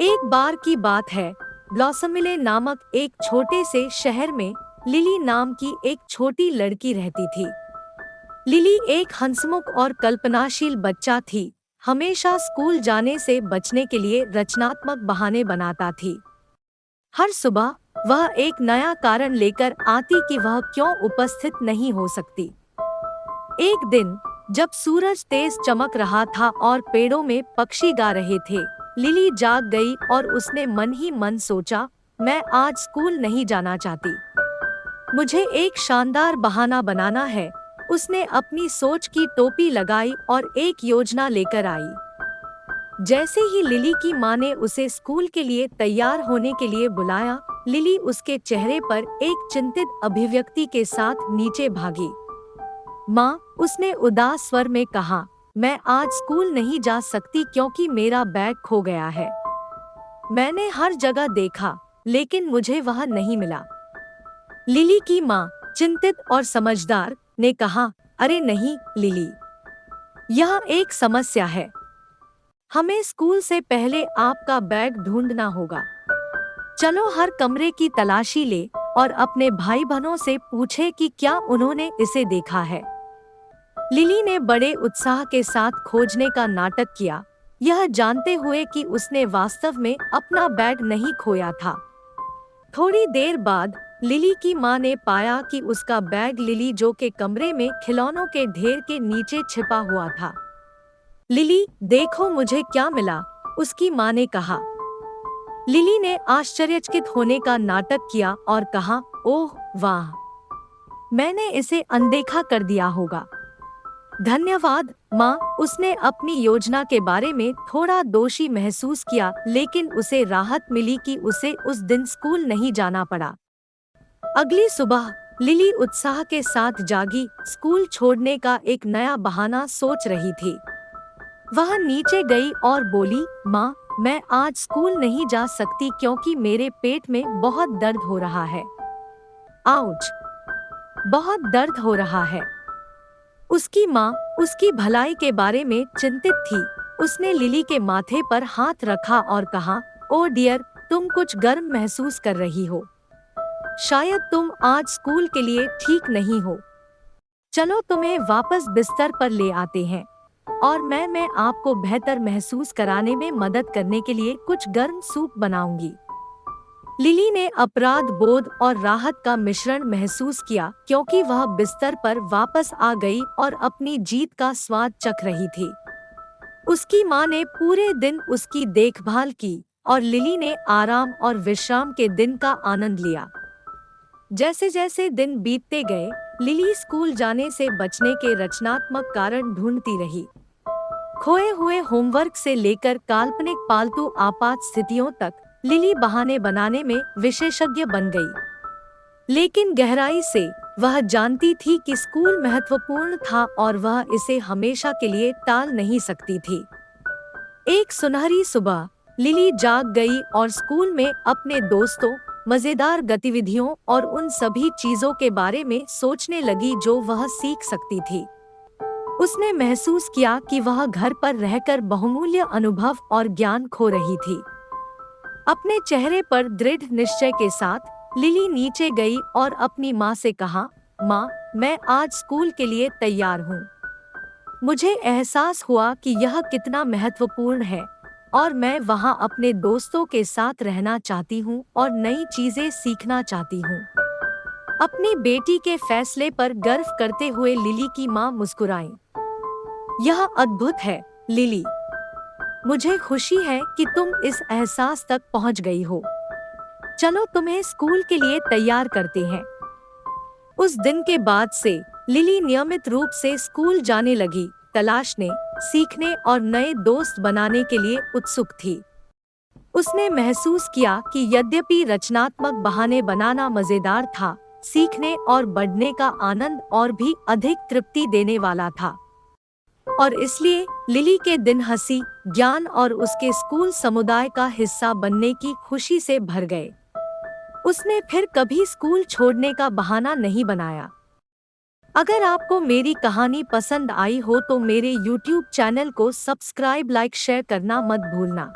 एक बार की बात है, ब्लॉसमविले नामक एक छोटे से शहर में लिली नाम की एक छोटी लड़की रहती थी। लिली एक हंसमुख और कल्पनाशील बच्चा थी। हमेशा स्कूल जाने से बचने के लिए रचनात्मक बहाने बनाता थी। हर सुबह वह एक नया कारण लेकर आती कि वह क्यों उपस्थित नहीं हो सकती। एक दिन जब सूरज तेज चमक रहा था और पेड़ों में पक्षी गा रहे थे, लिली जाग गई और उसने मन ही मन सोचा, मैं आज स्कूल नहीं जाना चाहती। मुझे एक शानदार बहाना बनाना है। उसने अपनी सोच की टोपी लगाई और एक योजना लेकर आई। जैसे ही लिली की माँ ने उसे स्कूल के लिए तैयार होने के लिए बुलाया, लिली उसके चेहरे पर एक चिंतित अभिव्यक्ति के साथ नीचे भागी। माँ, उसने उदास स्वर में कहा, मैं आज स्कूल नहीं जा सकती क्योंकि मेरा बैग खो गया है। मैंने हर जगह देखा, लेकिन मुझे वह नहीं मिला। लिली की माँ, चिंतित और समझदार, ने कहा, अरे नहीं लिली, यह एक समस्या है। हमें स्कूल से पहले आपका बैग ढूंढना होगा। चलो हर कमरे की तलाशी ले और अपने भाई बहनों से पूछे कि क्या उन्होंने इसे देखा है। लिली ने बड़े उत्साह के साथ खोजने का नाटक किया, यह जानते हुए कि उसने वास्तव में अपना बैग नहीं खोया था। थोड़ी देर बाद लिली की माँ ने पाया कि उसका बैग लिली जो के कमरे में खिलौनों के ढेर के नीचे छिपा हुआ था। लिली, देखो मुझे क्या मिला, उसकी माँ ने कहा। लिली ने आश्चर्यचकित होने का नाटक किया और कहा, ओह वाह, मैंने इसे अनदेखा कर दिया होगा। धन्यवाद माँ। उसने अपनी योजना के बारे में थोड़ा दोषी महसूस किया, लेकिन उसे राहत मिली कि उसे उस दिन स्कूल नहीं जाना पड़ा। अगली सुबह लिली उत्साह के साथ जागी, स्कूल छोड़ने का एक नया बहाना सोच रही थी। वह नीचे गई और बोली, माँ, मैं आज स्कूल नहीं जा सकती क्योंकि मेरे पेट में बहुत दर्द हो रहा है। आउच! बहुत दर्द हो रहा है। उसकी माँ उसकी भलाई के बारे में चिंतित थी। उसने लिली के माथे पर हाथ रखा और कहा, ओ डियर, तुम कुछ गर्म महसूस कर रही हो। शायद तुम आज स्कूल के लिए ठीक नहीं हो। चलो तुम्हें वापस बिस्तर पर ले आते हैं और मैं आपको बेहतर महसूस कराने में मदद करने के लिए कुछ गर्म सूप बनाऊंगी। लिली ने अपराध बोध और राहत का मिश्रण महसूस किया क्योंकि वह बिस्तर पर वापस आ गई और अपनी जीत का स्वाद चख रही थी। उसकी माँ ने पूरे दिन उसकी देखभाल की और लिली ने आराम और विश्राम के दिन का आनंद लिया। जैसे जैसे दिन बीतते गए, लिली स्कूल जाने से बचने के रचनात्मक कारण ढूंढती रही। खोए हुए होमवर्क से लेकर काल्पनिक पालतू आपात स्थितियों तक लिली बहाने बनाने में विशेषज्ञ बन गई। लेकिन गहराई से वह जानती थी कि स्कूल महत्वपूर्ण था और वह इसे हमेशा के लिए टाल नहीं सकती थी। एक सुनहरी सुबह लिली जाग गई और स्कूल में अपने दोस्तों, मजेदार गतिविधियों और उन सभी चीजों के बारे में सोचने लगी जो वह सीख सकती थी। उसने महसूस किया कि वह घर पर रहकर बहुमूल्य अनुभव और ज्ञान खो रही थी। अपने चेहरे पर दृढ़ निश्चय के साथ लिली नीचे गई और अपनी माँ से कहा, माँ, मैं आज स्कूल के लिए तैयार हूँ। मुझे एहसास हुआ कि यह कितना महत्वपूर्ण है और मैं वहाँ अपने दोस्तों के साथ रहना चाहती हूँ और नई चीजें सीखना चाहती हूँ। अपनी बेटी के फैसले पर गर्व करते हुए लिली की माँ मुस्कुराई। यह अद्भुत है लिली, मुझे खुशी है कि तुम इस एहसास तक पहुंच गई हो। चलो तुम्हें स्कूल के लिए तैयार करते हैं। उस दिन के बाद से लिली नियमित रूप से स्कूल जाने लगी, तलाशने, सीखने और नए दोस्त बनाने के लिए उत्सुक थी। उसने महसूस किया कि यद्यपि रचनात्मक बहाने बनाना मजेदार था, सीखने और बढ़ने का आनंद और भी अधिक तृप्ति देने वाला था। और इसलिए लिली के दिन हंसी, ज्ञान और उसके स्कूल समुदाय का हिस्सा बनने की खुशी से भर गए। उसने फिर कभी स्कूल छोड़ने का बहाना नहीं बनाया। अगर आपको मेरी कहानी पसंद आई हो तो मेरे YouTube चैनल को सब्सक्राइब, लाइक, शेयर करना मत भूलना।